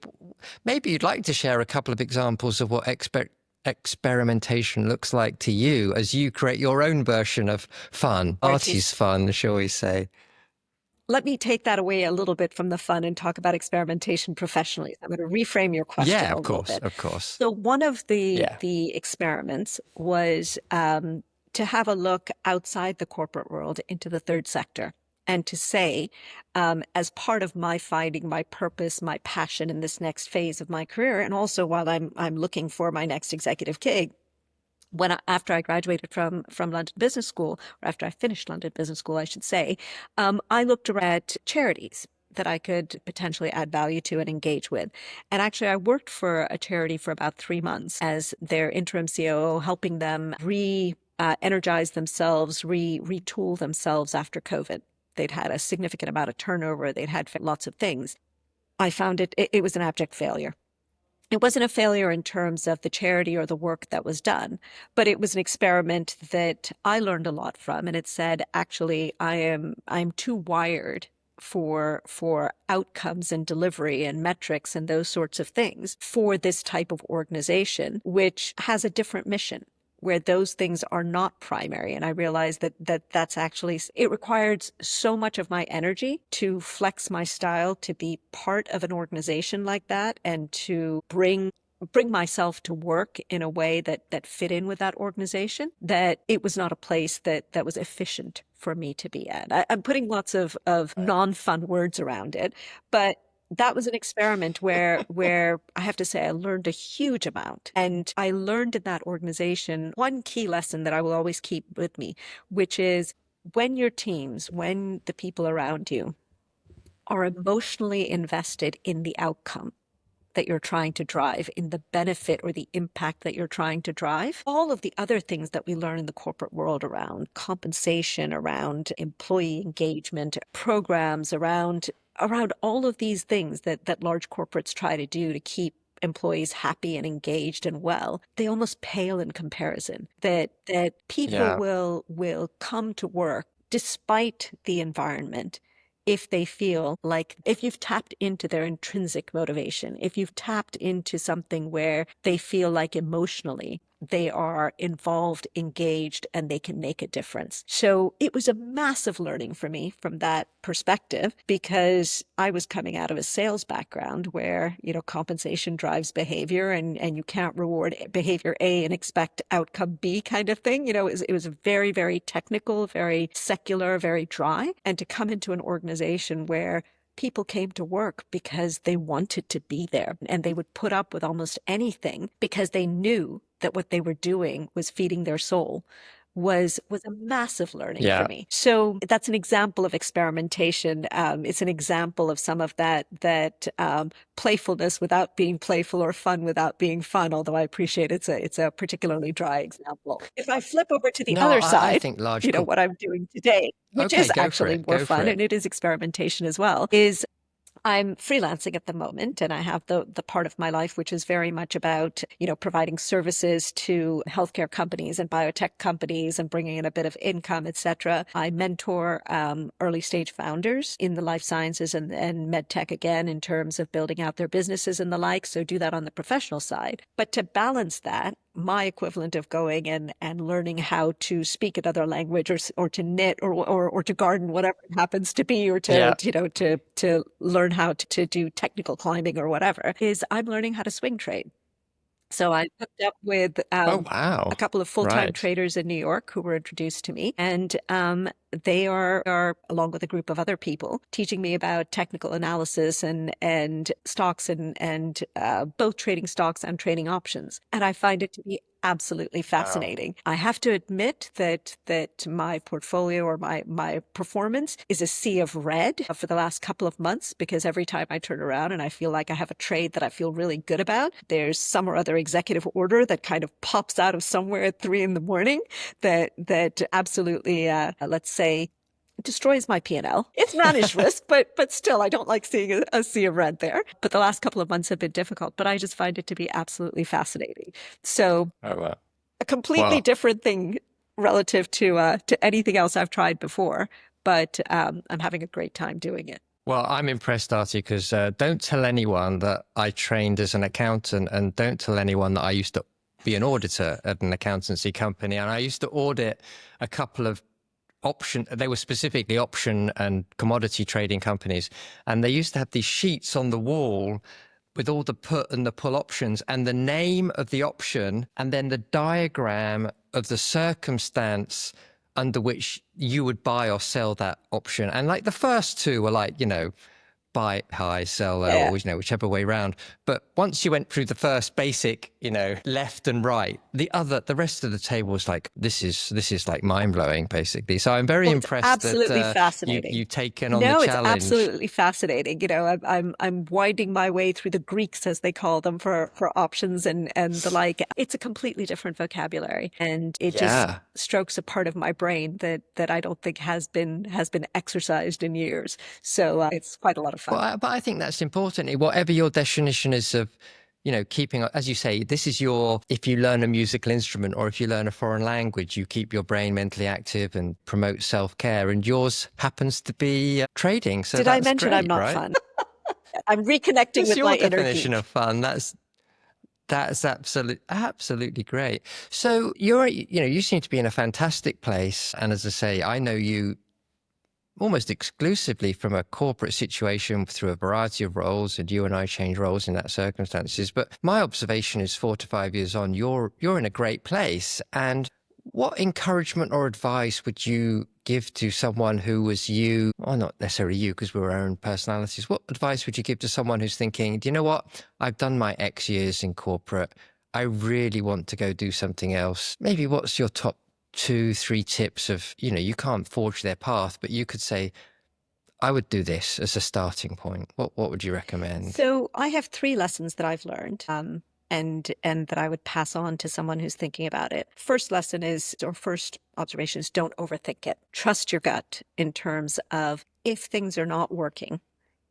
Maybe you'd like to share a couple of examples of what experimentation looks like to you as you create your own version of fun, Aarti's fun, shall we say? Let me take that away a little bit from the fun and talk about experimentation professionally. I'm going to reframe your question Yeah, a of little course, bit. of course. So one of the Yeah. the experiments was to have a look outside the corporate world into the third sector. and to say, as part of my finding my purpose, my passion in this next phase of my career, and also while I'm looking for my next executive gig, after I graduated from London Business School, or after I finished London Business School, I should say, I looked at charities that I could potentially add value to and engage with. And actually, I worked for a charity for about 3 months as their interim COO, helping them energize themselves, retool themselves after COVID. They'd had a significant amount of turnover. They'd had lots of things. I found it was an abject failure. It wasn't a failure in terms of the charity or the work that was done, but it was an experiment that I learned a lot from. And it said, actually, I'm too wired for outcomes and delivery and metrics and those sorts of things for this type of organization, which has a different mission, where those things are not primary. And I realized that's actually, it required so much of my energy to flex my style to be part of an organization like that, and to bring myself to work in a way that fit in with that organization, that it was not a place that was efficient for me to be at. I'm putting lots of non-fun words around it, but that was an experiment where I have to say I learned a huge amount. And I learned in that organization one key lesson that I will always keep with me, which is when the people around you are emotionally invested in the outcome that you're trying to drive, in the benefit or the impact that you're trying to drive, all of the other things that we learn in the corporate world around compensation, around employee engagement, programs, around all of these things that large corporates try to do to keep employees happy and engaged and well, they almost pale in comparison. That people Yeah. will come to work despite the environment if they feel like, if you've tapped into their intrinsic motivation, if you've tapped into something where they feel like emotionally they are involved, engaged, and they can make a difference. So it was a massive learning for me from that perspective, because I was coming out of a sales background where, compensation drives behavior, and you can't reward behavior A and expect outcome B kind of thing. It was very, very technical, very secular, very dry. And to come into an organization where people came to work because they wanted to be there, and they would put up with almost anything because they knew that what they were doing was feeding their soul, was a massive learning for Yeah. me. So that's an example of experimentation. It's an example of some of that playfulness without being playful, or fun without being fun. Although I appreciate it's a particularly dry example. If I flip over to the No, other I side, think large corp. what I'm doing today, which Okay, is go for actually it. more Go for fun, it. and it is experimentation as well, is I'm freelancing at the moment, and I have the part of my life which is very much about, providing services to healthcare companies and biotech companies and bringing in a bit of income, etc. I mentor early stage founders in the life sciences and med tech, again, in terms of building out their businesses and the like. So do that on the professional side. But to balance that, my equivalent of going and learning how to speak another language, or to knit, or to garden, whatever it happens to be, or Yeah. to learn how to do technical climbing or whatever, is I'm learning how to swing trade. So I hooked up with Oh, a wow. couple of full-time Right. traders in New York who were introduced to me. And they are, along with a group of other people, teaching me about technical analysis and stocks, and both trading stocks and trading options. And I find it to be absolutely Wow. fascinating. I have to admit that my portfolio, or my performance, is a sea of red for the last couple of months, because every time I turn around and I feel like I have a trade that I feel really good about, there's some or other executive order that kind of pops out of somewhere at 3 a.m. that absolutely, let's say, destroys my P&L. It's managed risk, but still, I don't like seeing a sea of red there. But the last couple of months have been difficult, but I just find it to be absolutely fascinating. So Oh, wow. a completely Well, different thing relative to anything else I've tried before, but I'm having a great time doing it. I'm impressed, Aarti, because don't tell anyone that I trained as an accountant, and don't tell anyone that I used to be an auditor at an accountancy company. And I used to audit a couple of they were specifically option and commodity trading companies. And they used to have these sheets on the wall with all the put and the pull options, and the name of the option, and then the diagram of the circumstance under which you would buy or sell that option. And like the first two were like, buy high, sell low, Yeah. or, whichever way round. But once you went through the first basic, left and right, the rest of the table was like, this is like mind blowing, basically. So I'm very Well, it's impressed absolutely that fascinating. you've taken on the No, it's challenge. absolutely fascinating. I'm winding my way through the Greeks, as they call them, for options and the like. It's a completely different vocabulary, and it just Yeah. strokes a part of my brain that I don't think has been exercised in years. So it's quite a lot of fun. Well, but I think that's important. Whatever your definition is of, keeping, as you say, this is if you learn a musical instrument or if you learn a foreign language, you keep your brain mentally active and promote self-care. And yours happens to be trading. So Did I that's mention I'm great, not right? fun? I'm reconnecting It's with your my inner definition geek. of fun. That's absolutely great. So you seem to be in a fantastic place. And as I say, I know you almost exclusively from a corporate situation through a variety of roles, and you and I change roles in that circumstances. But my observation is 4 to 5 years on, you're in a great place. And what encouragement or advice would you give to someone who was you, or not necessarily you, because we're our own personalities? What advice would you give to someone who's thinking, do you know what? I've done my X years in corporate. I really want to go do something else. Maybe what's your top 2, 3 tips of, you can't forge their path, but you could say, I would do this as a starting point. What would you recommend? So I have three lessons that I've learned. And that I would pass on to someone who's thinking about it. First lesson is, or first observation is, don't overthink it. Trust your gut in terms of if things are not working,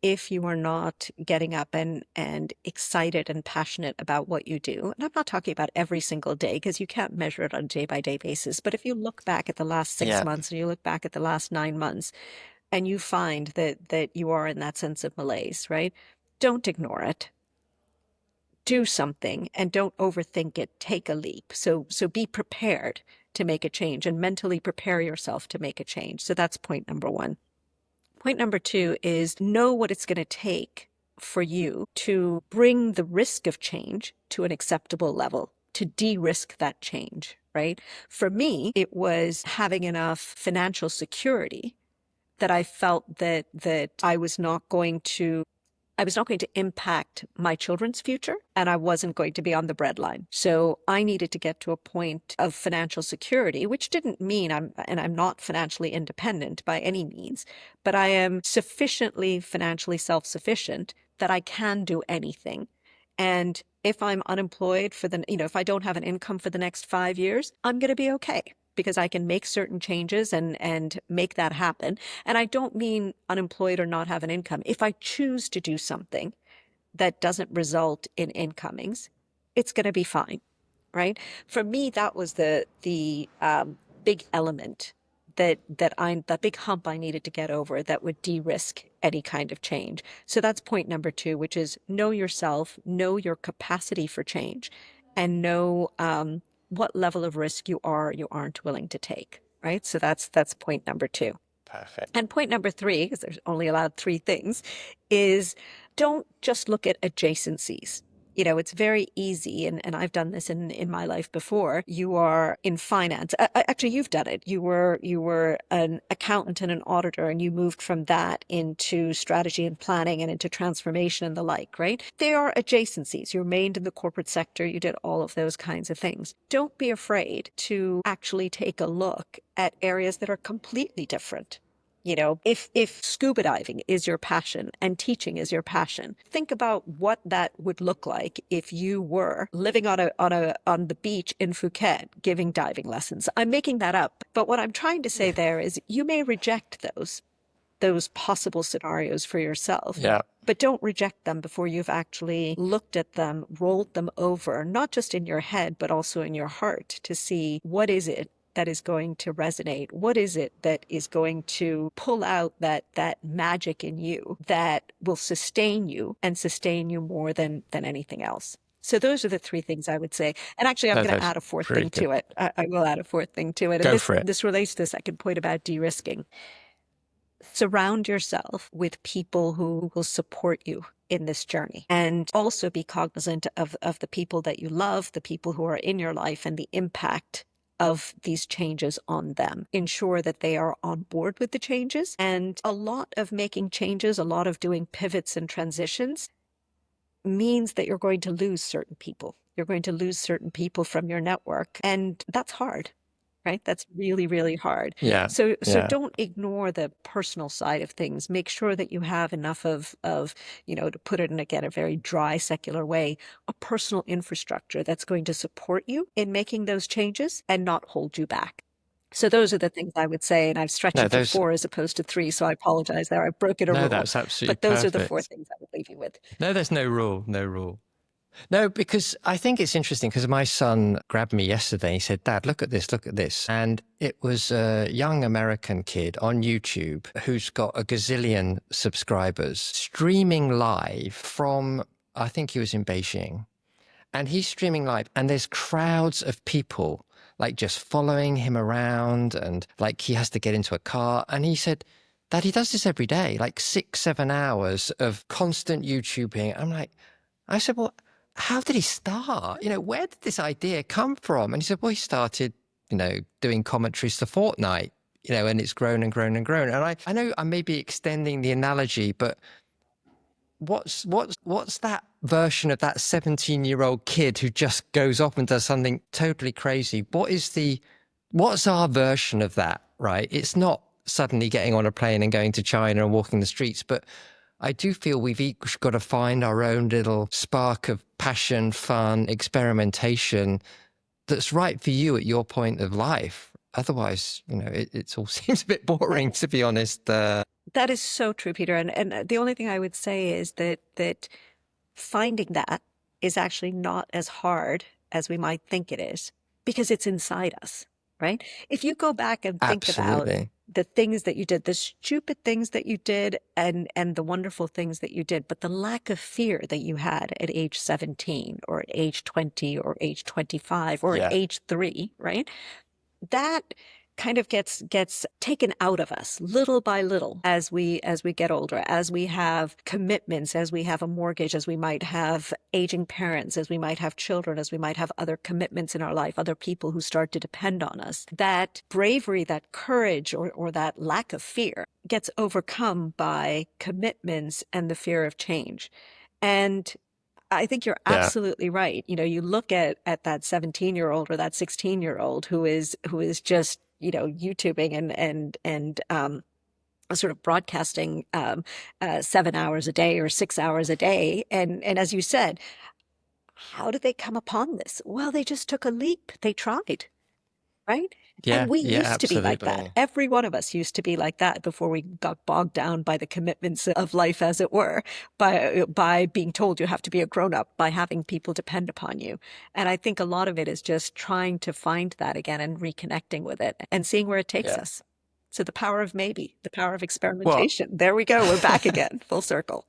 if you are not getting up and excited and passionate about what you do. And I'm not talking about every single day because you can't measure it on a day by day basis. But if you look back at the last six Yeah. months and you look back at the last 9 months and you find that you are in that sense of malaise, right? Don't ignore it. Do something and don't overthink it. Take a leap. So be prepared to make a change and mentally prepare yourself to make a change. So that's point number one. Point number two is know what it's going to take for you to bring the risk of change to an acceptable level, to de-risk that change, right? For me, it was having enough financial security that I felt that I was not going to impact my children's future, and I wasn't going to be on the breadline. So I needed to get to a point of financial security, which didn't mean I'm not financially independent by any means, but I am sufficiently financially self-sufficient that I can do anything. And if I'm unemployed if I don't have an income for the next 5 years, I'm going to be okay because I can make certain changes and make that happen. And I don't mean unemployed or not have an income. If I choose to do something that doesn't result in incomings, it's going to be fine, right? For me, that was the big element that big hump I needed to get over that would de-risk any kind of change. So that's point number two, which is know yourself, know your capacity for change, and know what level of risk you aren't willing to take, right? So that's point number two. Perfect. And point number three, because there's only allowed three things, is don't just look at adjacencies. It's very easy, and I've done this in my life before. You are in finance. Actually, you've done it. You were an accountant and an auditor, and you moved from that into strategy and planning and into transformation and the like, right? They are adjacencies. You remained in the corporate sector. You did all of those kinds of things. Don't be afraid to actually take a look at areas that are completely different. If scuba diving is your passion and teaching is your passion, think about what that would look like if you were living on the beach in Phuket giving diving lessons. I'm making that up, but what I'm trying to say there is you may reject those possible scenarios for yourself. Yeah. But don't reject them before you've actually looked at them, rolled them over, not just in your head, but also in your heart to see what is it that is going to resonate? What is it that is going to pull out that magic in you that will sustain you and sustain you more than anything else? So those are the three things I would say. And actually, I'm going to That's add a fourth really thing good. to it. I will add a fourth thing to it. And Go this for it. this relates to the second point about de-risking. Surround yourself with people who will support you in this journey, and also be cognizant of the people that you love, the people who are in your life, and the impact of these changes on them. Ensure that they are on board with the changes. And a lot of making changes, a lot of doing pivots and transitions means that you're going to lose certain people. You're going to lose certain people from your network. And that's hard, right? That's really, really hard. Yeah. So Yeah. don't ignore the personal side of things. Make sure that you have enough of, to put it in, again, a very dry, secular way, a personal infrastructure that's going to support you in making those changes and not hold you back. So those are the things I would say, and I've stretched No, it to those, 4 as opposed to 3, so I apologize there. I broke it a no, rule, that's absolutely but those are the 4 perfect. things I would leave you with. No, there's no rule, no rule. No, because I think it's interesting because my son grabbed me yesterday. He said, Dad, look at this, look at this. And it was a young American kid on YouTube who's got a gazillion subscribers streaming live from, I think he was in Beijing. And he's streaming live and there's crowds of people like just following him around and like he has to get into a car. And he said that he does this every day, like 6, 7 hours of constant YouTubing. I said, well, how did he start? Where did this idea come from? And he said, well, he started, doing commentaries to Fortnite, and it's grown and grown and grown. And I know I may be extending the analogy, but what's that version of that 17-year-old kid who just goes off and does something totally crazy? What's our version of that, right? It's not suddenly getting on a plane and going to China and walking the streets, but I do feel we've each got to find our own little spark of passion, fun, experimentation that's right for you at your point of life. Otherwise, it all seems a bit boring, to be honest. That is so true, Peter. And the only thing I would say is that finding that is actually not as hard as we might think it is because it's inside us, right? If you go back and think about Absolutely. the things that you did, the stupid things that you did and the wonderful things that you did, but the lack of fear that you had at age 17 or at age 20 or age 25 or at Yeah. age 3, right? That kind of gets taken out of us little by little as we get older, as we have commitments, as we have a mortgage, as we might have aging parents, as we might have children, as we might have other commitments in our life, other people who start to depend on us. That bravery, that courage, or that lack of fear gets overcome by commitments and the fear of change. And I think you're Yeah. absolutely right. You look at that 17-year-old or that 16-year-old who is just, YouTubing and sort of broadcasting 7 hours a day or 6 hours a day. And as you said, how did they come upon this? Well, they just took a leap. They tried. Right? Yeah. And we Yeah. used to be like that. Absolutely. Every one of us used to be like that before we got bogged down by the commitments of life, as it were, by being told you have to be a grown up, by having people depend upon you. And I think a lot of it is just trying to find that again and reconnecting with it and seeing where it takes Yeah. us. So the power of maybe, the power of Well, experimentation. There we go. We're back again, full circle.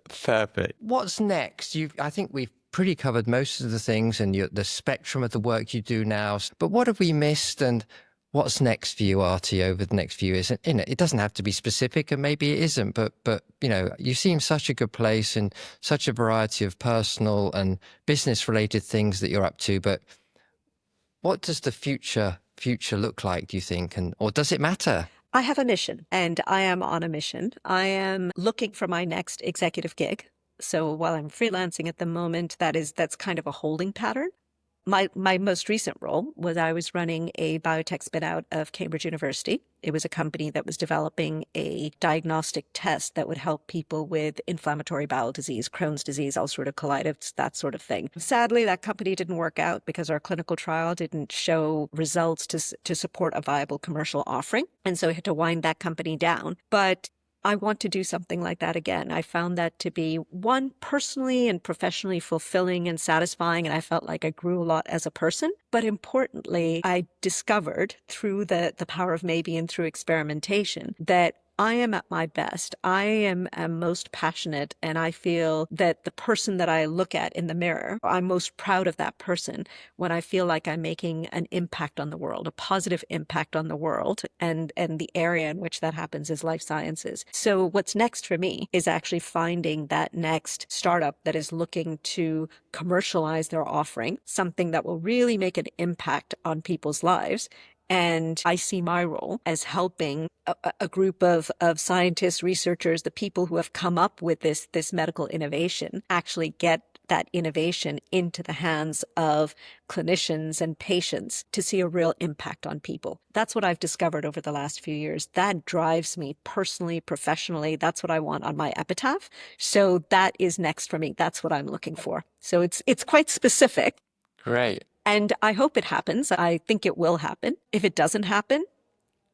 perfect. What's next? I think we've pretty covered most of the things and the spectrum of the work you do now. But what have we missed and what's next for you, Aarti, over the next few years? And it doesn't have to be specific and maybe it isn't, but you seem such a good place and such a variety of personal and business related things that you're up to. But what does the future look like, do you think? Or does it matter? I have a mission and I am on a mission. I am looking for my next executive gig. So while I'm freelancing at the moment, that's kind of a holding pattern. My most recent role was I was running a biotech spin out of Cambridge University. It was a company that was developing a diagnostic test that would help people with inflammatory bowel disease, Crohn's disease, ulcerative colitis, that sort of thing. Sadly, that company didn't work out because our clinical trial didn't show results to support a viable commercial offering. And so we had to wind that company down. But I want to do something like that again. I found that to be, one, personally and professionally fulfilling and satisfying, and I felt like I grew a lot as a person. But importantly, I discovered through the power of maybe and through experimentation that I am at my best, am most passionate, and I feel that the person that I look at in the mirror, I'm most proud of that person when I feel like I'm making an impact on the world, a positive impact on the world. And the area in which that happens is life sciences. So what's next for me is actually finding that next startup that is looking to commercialize their offering, something that will really make an impact on people's lives. And I see my role as helping a group of scientists, researchers, the people who have come up with this medical innovation, actually get that innovation into the hands of clinicians and patients to see a real impact on people. That's what I've discovered over the last few years. That drives me personally, professionally. That's what I want on my epitaph. So that is next for me. That's what I'm looking for. So it's quite specific. Great. And I hope it happens. I think it will happen. If it doesn't happen,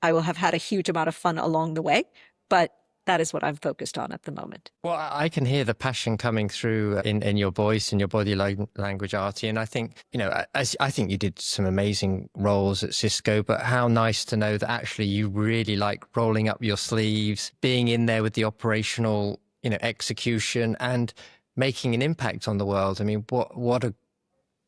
I will have had a huge amount of fun along the way. But that is what I'm focused on at the moment. Well, I can hear the passion coming through in your voice and your body language, Aarti. And I think, I think you did some amazing roles at Cisco, but how nice to know that actually you really like rolling up your sleeves, being in there with the operational, execution and making an impact on the world. I mean, what a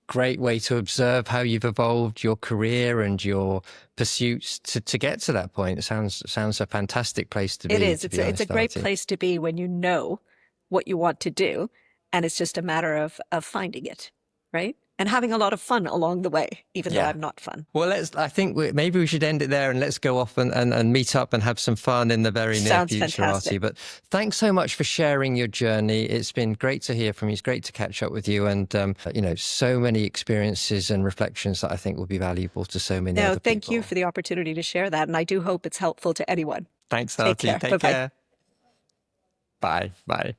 great way to observe how you've evolved your career and your pursuits to get to that point. It sounds a fantastic place to It be, is. to be It's a honest, great Aarti. place to be when you know what you want to do, and it's just a matter of finding it, right? And having a lot of fun along the way, even though Yeah. I'm not fun. Well, I think maybe we should end it there and let's go off and meet up and have some fun in the very near Sounds future, fantastic. Aarti. But thanks so much for sharing your journey. It's been great to hear from you. It's great to catch up with you, and so many experiences and reflections that I think will be valuable to so many No, other thank you people. for the opportunity to share that, and I do hope it's helpful to anyone. Thanks, Take Aarti. care. Take Bye-bye. care. Bye. Bye.